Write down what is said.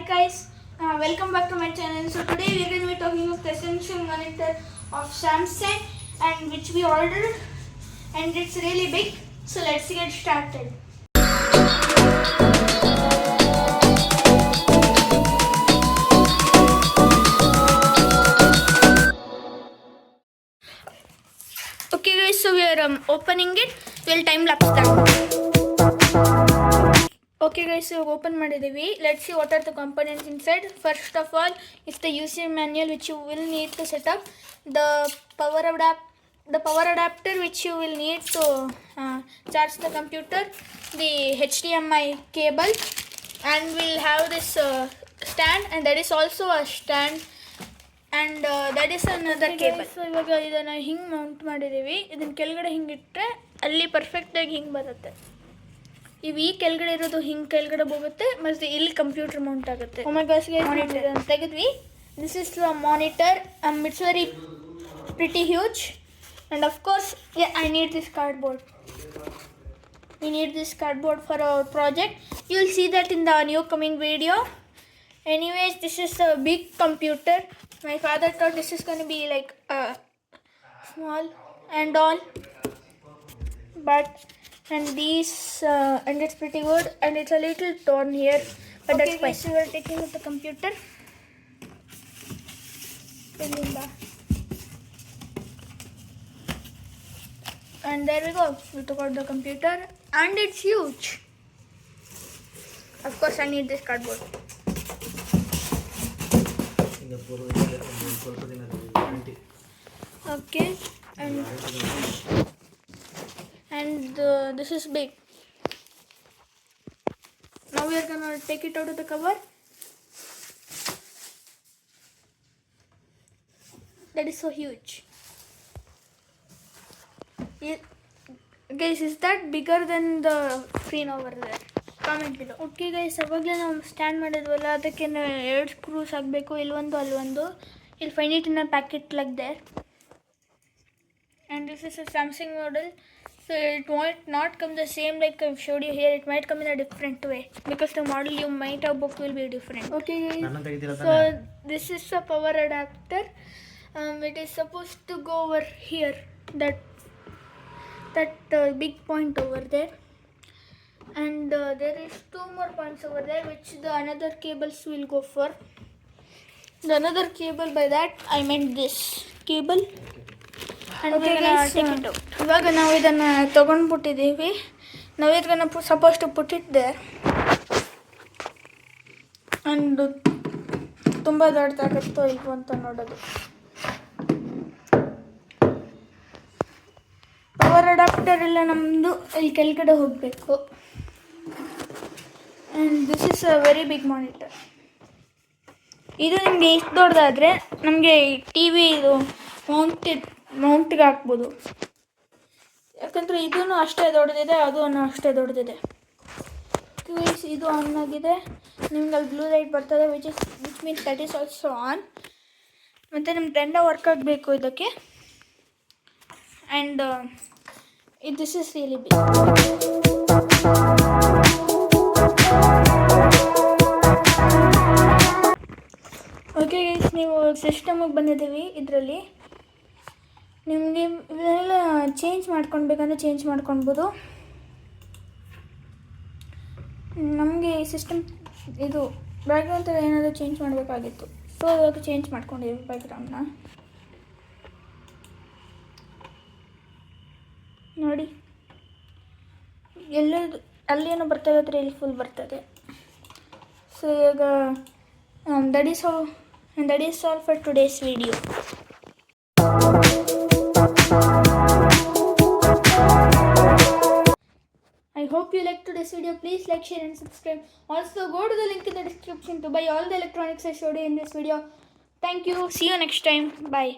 guys, welcome back to my channel. So today we are going to be talking about the essential monitor of Samsung and which we ordered, and it's really big. So let's get started. Okay guys, so we are opening it. We'll time lapse that. Okay guys, so open ಮಾಡಿದೀವಿ. Let's see what are the components inside. First of all, it's the user manual which you will need to set up. The power adapter which you will need to charge the computer. The HDMI cable, and we'll have this stand, and that is also a stand, and that is another cable. So ಇವಾಗ ಇದನ್ನ ಹಿಂಗೆ Mount ಮಾಡಿದೀವಿ. ಇದನ್ನ ಕೆಳಗಡೆ ಹಿಂಗೆ ಇಟ್ಟರೆ ಅಲ್ಲಿ perfect ಆಗಿ ಹಿಂಗೆ ಬರುತ್ತೆ. ಇವು ಈ ಕೆಳಗಡೆ ಇರೋದು ಹಿಂಗೆ ಕೆಳಗಡೆ ಹೋಗುತ್ತೆ, ಮತ್ತು ಇಲ್ಲಿ ಕಂಪ್ಯೂಟರ್ ಮೌಂಟ್ ಆಗುತ್ತೆ. ಮಾನಿಟರ್ ಅಂತ ತೆಗೆದ್ವಿ. This is the monitor. It's very pretty huge, and of course I need this cardboard. We need this cardboard for our project. You will see that in the new coming video. Anyways, this is a big computer. My father thought this is going to be like small and all, but and it's pretty good, and it's a little torn here, but okay, that's fine. So we are taking out the computer. And there we go. We took out the computer, and it's huge. Of course, I need this cardboard. Okay, and this is big. Now we are gonna take it out of the cover. That is so huge. Guys, is that bigger than the screen over there? Comment below. Okay guys, ಅವಾಗಲೇ ನಾವು stand ಮಾಡಿದ್ವಲ್ಲ, ಅದಕ್ಕೆ 2 screws ಆಗಬೇಕು. ಇಲ್ಲೊಂದು ಅಲ್ಲೊಂದು. You'll find it in a packet like there. And this is a Samsung model, so it might not come the same like I've showed you here. It might come in a different way because the model you might have booked will be different. Okay guys, so this is a power adapter. It is supposed to go over here, that big point over there, and there is 2 more points over there which the another cables will go for. The another cable, by that I meant this cable. And okay guys, take it out. ಇವಾಗ ನಾವು ಇದನ್ನು ತೊಗೊಂಡ್ಬಿಟ್ಟಿದ್ದೀವಿ. ನಾವು ಇದನ್ನು supposed to put it there, and ತುಂಬ ದೊಡ್ಡದಾಗುತ್ತೋ ಇಲ್ವೋ ಅಂತ ನೋಡೋದು. Power adapter ಎಲ್ಲ ನಮ್ಮದು ಇಲ್ಲಿ ಕೆಳಗಡೆ ಹೋಗಬೇಕು. And this is a very big monitor. ಇದು ನಿಮಗೆ ಇಷ್ಟು ದೊಡ್ಡದಾದರೆ ನಮಗೆ ಟಿ ವಿ ಇದು ಮೌಂಟಿಗೆ ಹಾಕ್ಬೋದು. ಯಾಕಂದರೆ ಇದೂ ಅಷ್ಟೇ ದೊಡ್ಡದಿದೆ, ಅದು ಅಷ್ಟೇ ದೊಡ್ಡದಿದೆ. ಇದು ಆನ್ ಆಗಿದೆ. ನಿಮ್ಗೆ ಅಲ್ಲಿ ಬ್ಲೂ ಲೈಟ್ ಬರ್ತದೆ, which means that is also on. ಮತ್ತು ನಿಮ್ಮ ಟೆಂಡ ವರ್ಕ್ ಆಗಬೇಕು ಇದಕ್ಕೆ. And this is really big. Okay guys, ನೀವು ಸಿಸ್ಟಮಿಗೆ ಬಂದಿದ್ದೀವಿ. ಇದರಲ್ಲಿ ನಿಮಗೆ ಇದನ್ನೆಲ್ಲ ಚೇಂಜ್ ಮಾಡ್ಕೊಳ್ಬೇಕಂದ್ರೆ ಚೇಂಜ್ ಮಾಡ್ಕೊಳ್ಬೋದು. ನಮಗೆ ಸಿಸ್ಟಮ್ ಇದು ಬ್ಯಾಕ್ಗ್ರೌಂಡ್ ಥರ ಏನಾದರೂ ಚೇಂಜ್ ಮಾಡಬೇಕಾಗಿತ್ತು, ಸೊ ಇವಾಗ ಚೇಂಜ್ ಮಾಡ್ಕೊಂಡಿದ್ದೀವಿ ಬ್ಯಾಕ್ಗ್ರೌಂಡ್ನ. ನೋಡಿ, ಎಲ್ಲದು ಅಲ್ಲೇನೋ ಬರ್ತದೆ, ಆದರೆ ಇಲ್ಲಿ ಫುಲ್ ಬರ್ತದೆ. ಸೊ ಇವಾಗ that is all for today's video. I hope you liked today's video. Please like, share and subscribe. Also go to the link in the description to buy all the electronics I showed you in this video. Thank you. See you next time. Bye.